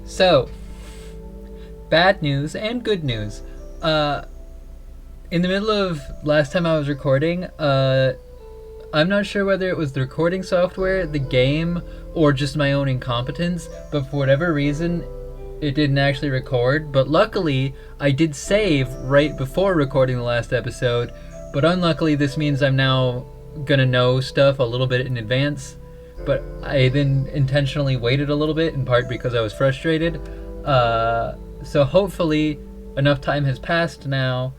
So, bad news and good news. In the middle of last time I was recording, I'm not sure whether it was the recording software, the game, or just my own incompetence, but for whatever reason, it didn't actually record. But luckily, I did save right before recording the last episode, but unluckily, this means I'm now gonna know stuff a little bit in advance. But I then intentionally waited a little bit, in part because I was frustrated. So hopefully, enough time has passed now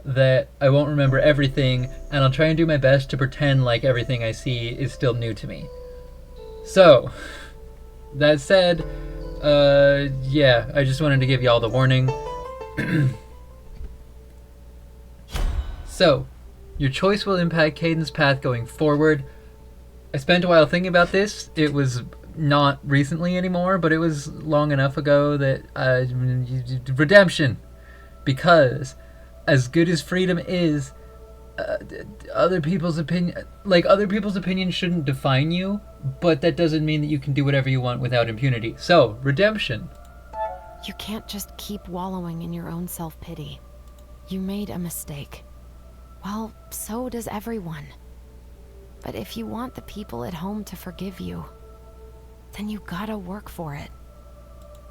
that I won't remember everything, and I'll try and do my best to pretend like everything I see is still new to me. So, that said, yeah, I just wanted to give y'all the warning. So, your choice will impact Caden's path going forward. I spent a while thinking about this. It was not recently anymore, but it was long enough ago that redemption. Because as good as freedom is, other people's opinion shouldn't define you, but that doesn't mean that you can do whatever you want without impunity. So, redemption. You can't just keep wallowing in your own self-pity. You made a mistake. Well, so does everyone. But if you want the people at home to forgive you, then you gotta work for it.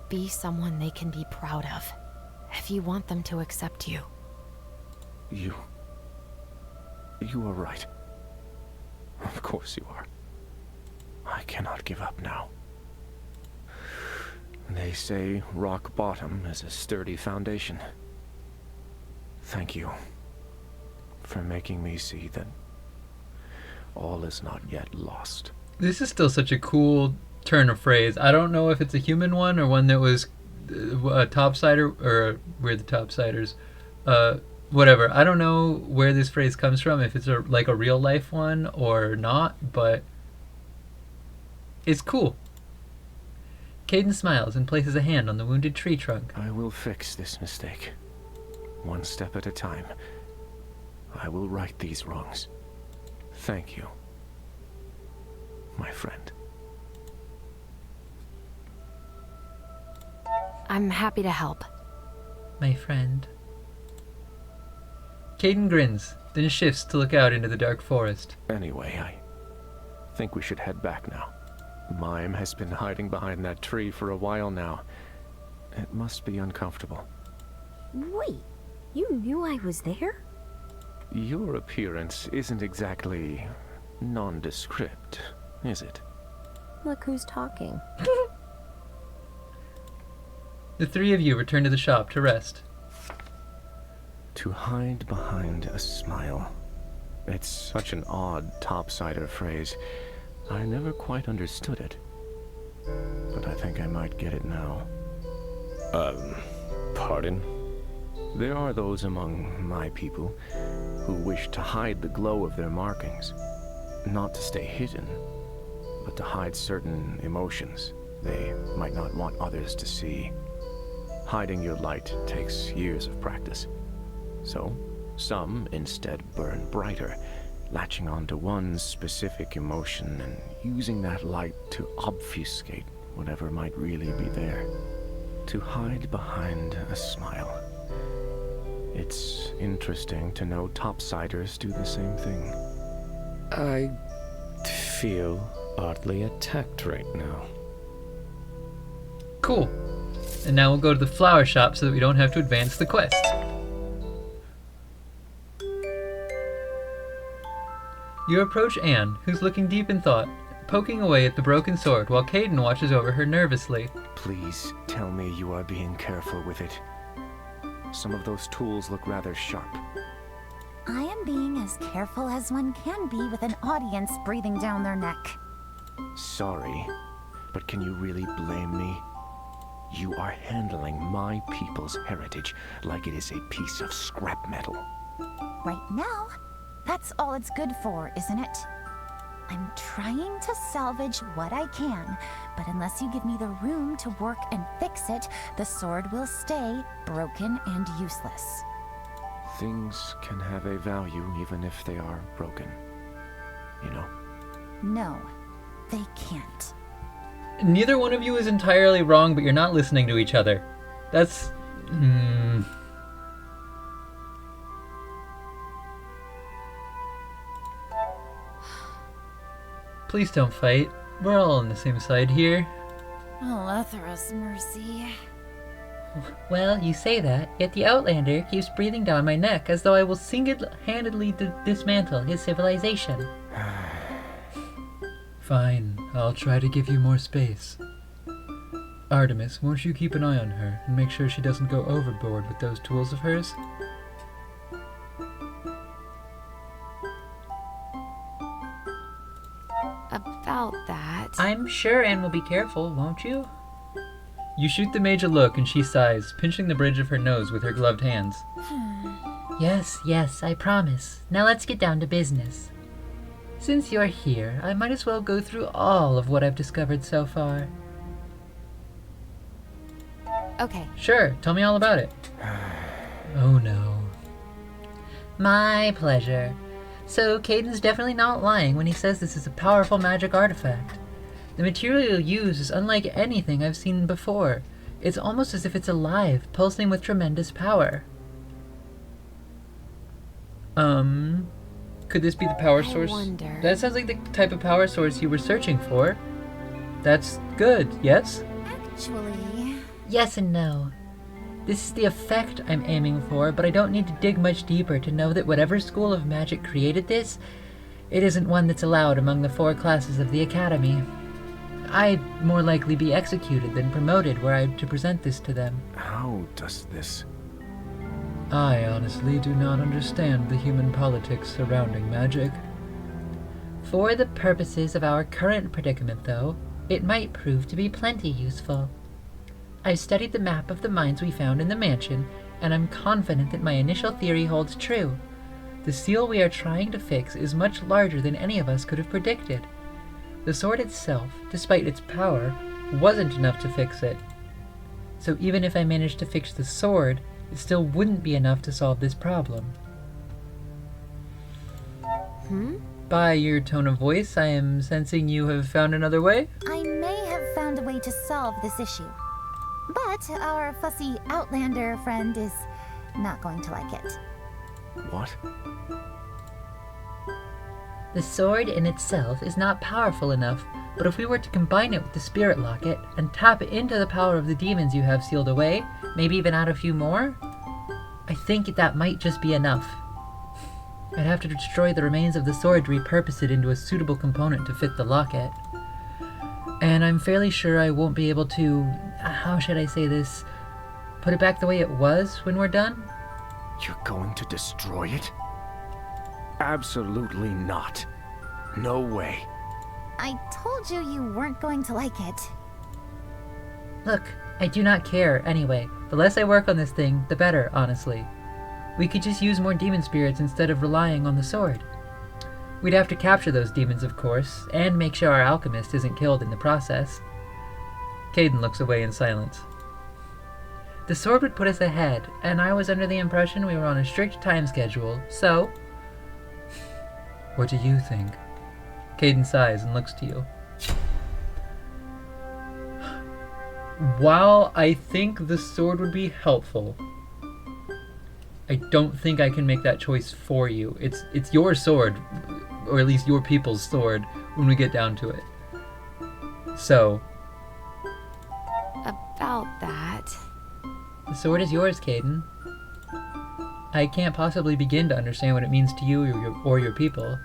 Be someone they can be proud of, if you want them to accept you. You are right. Of course you are. I cannot give up now. They say rock bottom is a sturdy foundation. Thank you for making me see that all is not yet lost. This is still such a cool turn of phrase. I don't know if it's a human one or one that was a topsider, or we're the topsiders. Whatever. I don't know where this phrase comes from, if it's like a real life one or not, but it's cool. Caden smiles and places a hand on the wounded tree trunk. I will fix this mistake. One step at a time. I will right these wrongs. Thank you, my friend. I'm happy to help. My friend. Caden grins, then shifts to look out into the dark forest. Anyway, I think we should head back now. Mime has been hiding behind that tree for a while now. It must be uncomfortable. Wait, you knew I was there? Your appearance isn't exactly nondescript, is it? Look who's talking. The three of you return to the shop to rest. To hide behind a smile. It's such an odd topsider phrase. I never quite understood it. But I think I might get it now. Pardon? There are those among my people who wish to hide the glow of their markings. Not to stay hidden, but to hide certain emotions they might not want others to see. Hiding your light takes years of practice. So, some instead burn brighter, latching onto one specific emotion and using that light to obfuscate whatever might really be there. To hide behind a smile. It's interesting to know topsiders do the same thing. I feel oddly attacked right now. Cool. And now we'll go to the flower shop so that we don't have to advance the quest. You approach Anne, who's looking deep in thought, poking away at the broken sword while Caden watches over her nervously. Please tell me you are being careful with it. Some of those tools look rather sharp. I am being as careful as one can be with an audience breathing down their neck. Sorry, but can you really blame me? You are handling my people's heritage like it is a piece of scrap metal. Right now, that's all it's good for, isn't it? I'm trying to salvage what I can, but unless you give me the room to work and fix it, the sword will stay broken and useless. Things can have a value even if they are broken. You know? No, they can't. Neither one of you is entirely wrong, but you're not listening to each other. That's... Please don't fight. We're all on the same side here. Alethra's mercy. Well, you say that, yet the Outlander keeps breathing down my neck as though I will single-handedly dismantle his civilization. Fine, I'll try to give you more space. Artemis, won't you keep an eye on her and make sure she doesn't go overboard with those tools of hers? About that... I'm sure Anne will be careful, won't you? You shoot the mage a look and she sighs, pinching the bridge of her nose with her gloved hands. Yes, I promise. Now let's get down to business. Since you're here, I might as well go through all of what I've discovered so far. Okay. Sure, tell me all about it. Oh no. My pleasure. So, Caden's definitely not lying when he says this is a powerful magic artifact. The material used is unlike anything I've seen before. It's almost as if it's alive, pulsing with tremendous power. Could this be the power source? Wonder. That sounds like the type of power source you were searching for. That's good, yes? Actually... Yes and no. This is the effect I'm aiming for, but I don't need to dig much deeper to know that whatever school of magic created this, it isn't one that's allowed among the 4 classes of the Academy. I'd more likely be executed than promoted were I to present this to them. How does this... I honestly do not understand the human politics surrounding magic. For the purposes of our current predicament, though, it might prove to be plenty useful. I've studied the map of the mines we found in the mansion, and I'm confident that my initial theory holds true. The seal we are trying to fix is much larger than any of us could have predicted. The sword itself, despite its power, wasn't enough to fix it. So even if I managed to fix the sword, it still wouldn't be enough to solve this problem. By your tone of voice, I am sensing you have found another way? I may have found a way to solve this issue. But our fussy Outlander friend is not going to like it. What? The sword in itself is not powerful enough, but if we were to combine it with the spirit locket and tap into the power of the demons you have sealed away, maybe even add a few more, I think that might just be enough. I'd have to destroy the remains of the sword to repurpose it into a suitable component to fit the locket. And I'm fairly sure I won't be able to, how should I say this, put it back the way it was when we're done? You're going to destroy it? Absolutely not. No way. I told you you weren't going to like it. Look, I do not care anyway. The less I work on this thing, the better, honestly. We could just use more demon spirits instead of relying on the sword. We'd have to capture those demons, of course, and make sure our alchemist isn't killed in the process. Caden looks away in silence. The sword would put us ahead, and I was under the impression we were on a strict time schedule, so... What do you think? Caden sighs and looks to you. While I think the sword would be helpful, I don't think I can make that choice for you. It's your sword, or at least your people's sword, when we get down to it. So... About that... The sword is yours, Caden. I can't possibly begin to understand what it means to you or your people.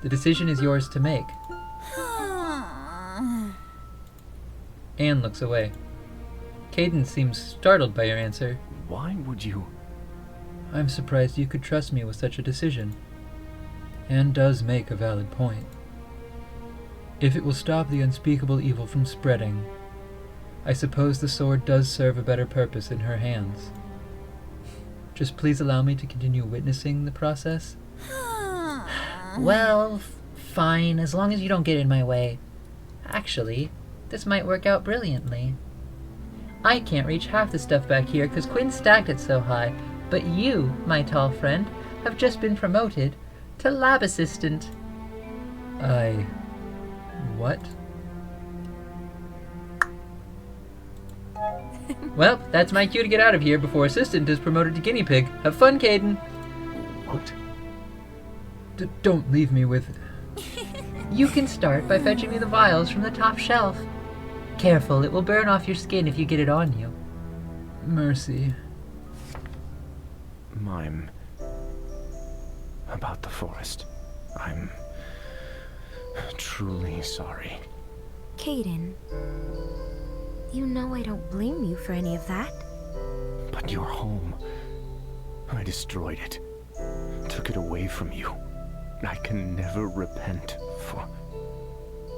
The decision is yours to make. Anne looks away. Caden seems startled by your answer. Why would you... I'm surprised you could trust me with such a decision. Anne does make a valid point. If it will stop the unspeakable evil from spreading, I suppose the sword does serve a better purpose in her hands. Just please allow me to continue witnessing the process. Well, fine, as long as you don't get in my way. Actually, this might work out brilliantly. I can't reach half the stuff back here because Quinn stacked it so high, but you, my tall friend, have just been promoted to lab assistant. What? Well, that's my cue to get out of here before assistant is promoted to guinea pig. Have fun, Caden. What? Don't leave me with... You can start by fetching me the vials from the top shelf. Careful, it will burn off your skin if you get it on you. Mercy. Mime. About the forest. I'm truly sorry. Caden, you know I don't blame you for any of that. But your home, I destroyed it. Took it away from you. I can never repent for...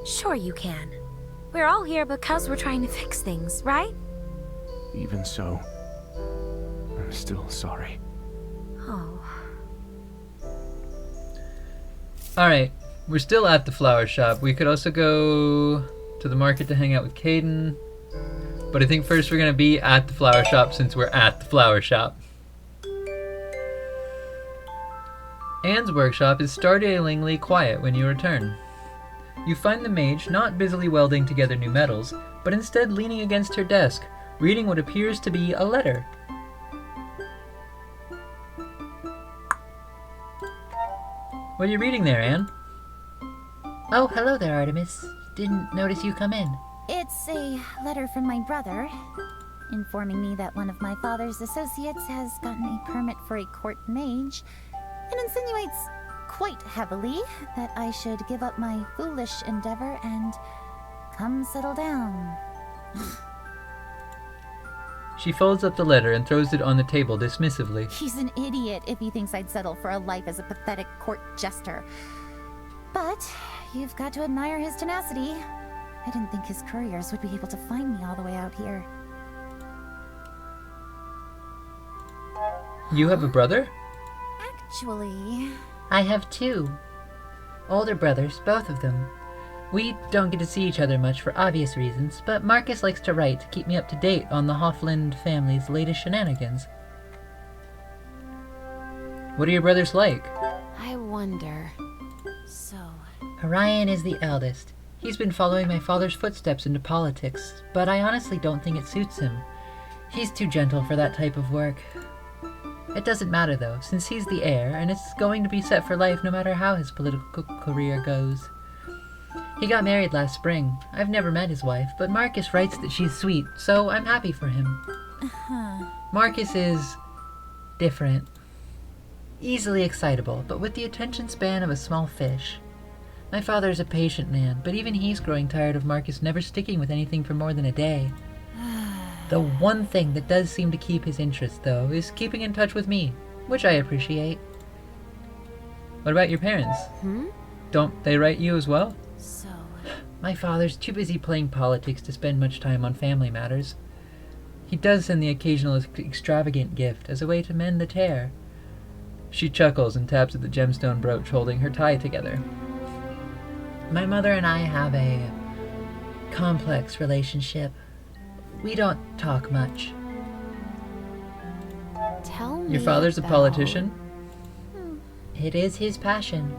Sure you can. We're all here because we're trying to fix things, right? Even so, I'm still sorry. Oh. Alright, we're still at the flower shop. We could also go to the market to hang out with Caden. But I think first we're going to be at the flower shop since we're at the flower shop. Anne's workshop is startlingly quiet when you return. You find the mage not busily welding together new metals, but instead leaning against her desk, reading what appears to be a letter. What are you reading there, Anne? Oh, hello there, Artemis. Didn't notice you come in. It's a letter from my brother, informing me that one of my father's associates has gotten a permit for a court mage, and insinuates quite heavily that I should give up my foolish endeavor and come settle down. She folds up the letter and throws it on the table dismissively. He's an idiot if he thinks I'd settle for a life as a pathetic court jester. But you've got to admire his tenacity. I didn't think his couriers would be able to find me all the way out here. You have a brother? Actually... I have two. Older brothers, both of them. We don't get to see each other much for obvious reasons, but Marcus likes to write to keep me up to date on the Hoffland family's latest shenanigans. What are your brothers like? I wonder. So... Orion is the eldest. He's been following my father's footsteps into politics, but I honestly don't think it suits him. He's too gentle for that type of work. It doesn't matter though, since he's the heir, and it's going to be set for life no matter how his political career goes. He got married last spring. I've never met his wife, but Marcus writes that she's sweet, so I'm happy for him. Marcus is... different. Easily excitable, but with the attention span of a small fish. My father's a patient man, but even he's growing tired of Marcus never sticking with anything for more than a day. The one thing that does seem to keep his interest, though, is keeping in touch with me, which I appreciate. What about your parents? Don't they write you as well? So... My father's too busy playing politics to spend much time on family matters. He does send the occasional extravagant gift as a way to mend the tear. She chuckles and taps at the gemstone brooch holding her tie together. My mother and I have a complex relationship. We don't talk much. Tell me Your father's a about- politician? It is his passion.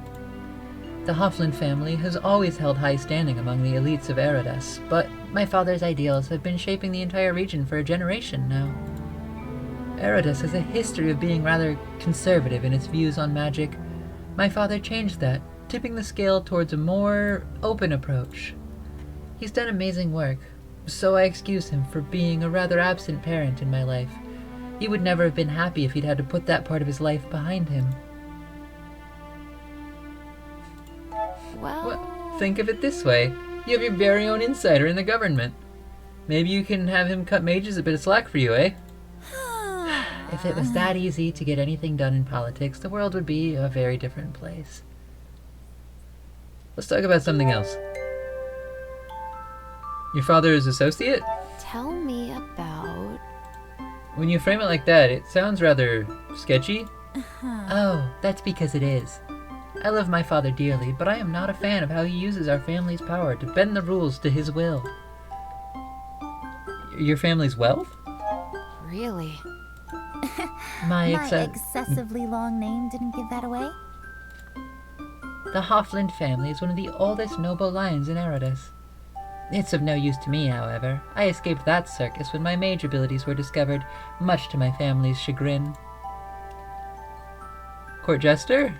The Hoffland family has always held high standing among the elites of Eridus, but My father's ideals have been shaping the entire region for a generation now. Eridus has a history of being rather conservative in its views on magic. My father changed that, tipping the scale towards a more open approach. He's done amazing work, so I excuse him for being a rather absent parent in my life. He would never have been happy if he'd had to put that part of his life behind him. Well, Think of it this way. You have your very own insider in the government. Maybe you can have him cut mages a bit of slack for you, eh? If it was that easy to get anything done in politics, the world would be a very different place. Let's talk about something else. Your father is associate? tell me about... When you frame it like that, it sounds rather sketchy. Oh, that's because it is. I love my father dearly, but I am not a fan of how he uses our family's power to bend the rules to his will. Your family's wealth? Really? My excessively long name didn't give that away? The Hoffland family is one of the oldest noble lines in Eridus. It's of no use to me, however. I escaped that circus when my mage abilities were discovered, much to my family's chagrin. Court jester?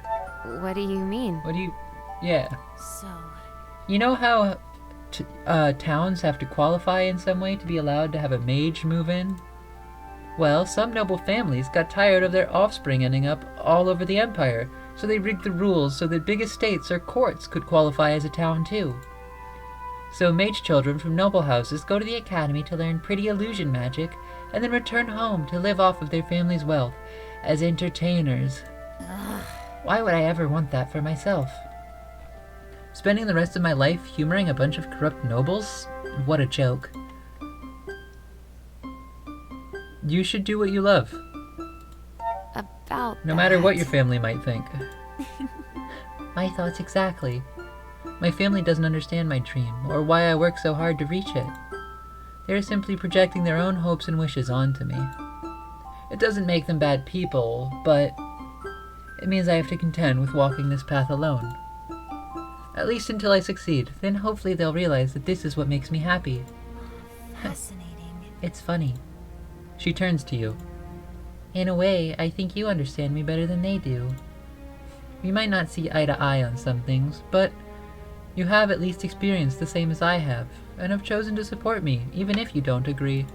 What do you mean? What do you... Yeah. So, You know how towns have to qualify in some way to be allowed to have a mage move in? Well, some noble families got tired of their offspring ending up all over the empire, so they rigged the rules so that big estates or courts could qualify as a town too. So mage children from noble houses go to the academy to learn pretty illusion magic, and then return home to live off of their family's wealth as entertainers. Why would I ever want that for myself? Spending the rest of my life humoring a bunch of corrupt nobles? What a joke. You should do what you love, About no matter what that. your family might think. My thoughts exactly. My family doesn't understand my dream, or why I work so hard to reach it. They're simply projecting their own hopes and wishes onto me. It doesn't make them bad people, but it means I have to contend with walking this path alone. At least until I succeed, then hopefully they'll realize that this is what makes me happy. fascinating. It's funny. She turns to you. In a way, I think you understand me better than they do. We might not see eye to eye on some things, but you have at least experienced the same as I have, and have chosen to support me, even if you don't agree.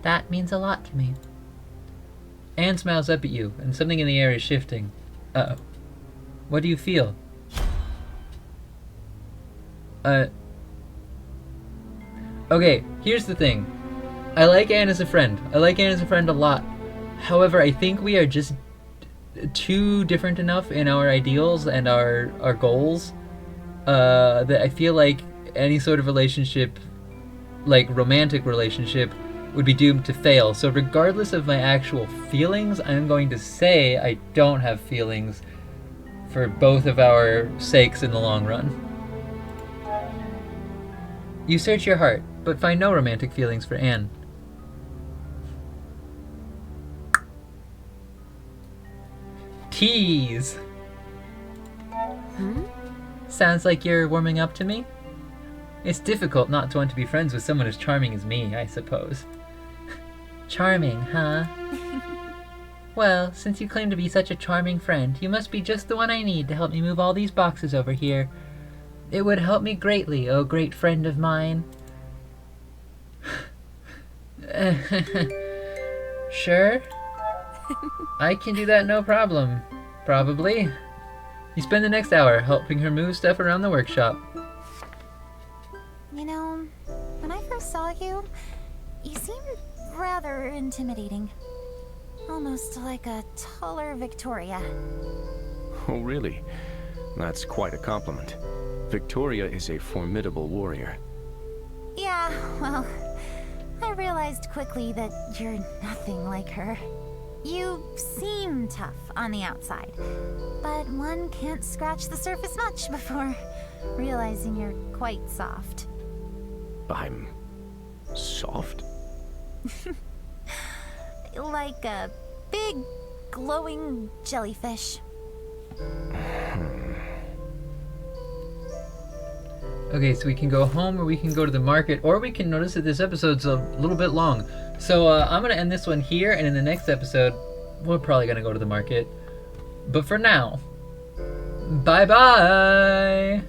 That means a lot to me. Anne smiles up at you, and something in the air is shifting. Uh-oh. What do you feel? Okay, here's the thing. I like Anne as a friend. I like Anne as a friend a lot. However, I think we are just too different enough in our ideals and our goals that I feel like any sort of relationship, like romantic relationship, would be doomed to fail. So regardless of my actual feelings, I'm going to say I don't have feelings for both of our sakes in the long run. You search your heart, but find no romantic feelings for Anne. Tease! Sounds like you're warming up to me? It's difficult not to want to be friends with someone as charming as me, I suppose. Charming, huh? Well, since you claim to be such a charming friend, you must be just the one I need to help me move all these boxes over here. It would help me greatly, oh great friend of mine. Sure. I can do that no problem. Probably. You spend the next hour helping her move stuff around the workshop. You know, when I first saw you, you seemed rather intimidating. Almost like a taller Victoria. Oh, really? That's quite a compliment. Victoria is a formidable warrior. Yeah, well, I realized quickly that you're nothing like her. You seem tough on the outside, but one can't scratch the surface much before realizing you're quite soft. I'm soft? Like a big, glowing jellyfish. Okay, so we can go home, or we can go to the market, or we can notice that this episode's a little bit long. So I'm going to end this one here, and in the next episode, we're probably going to go to the market. But for now, bye-bye!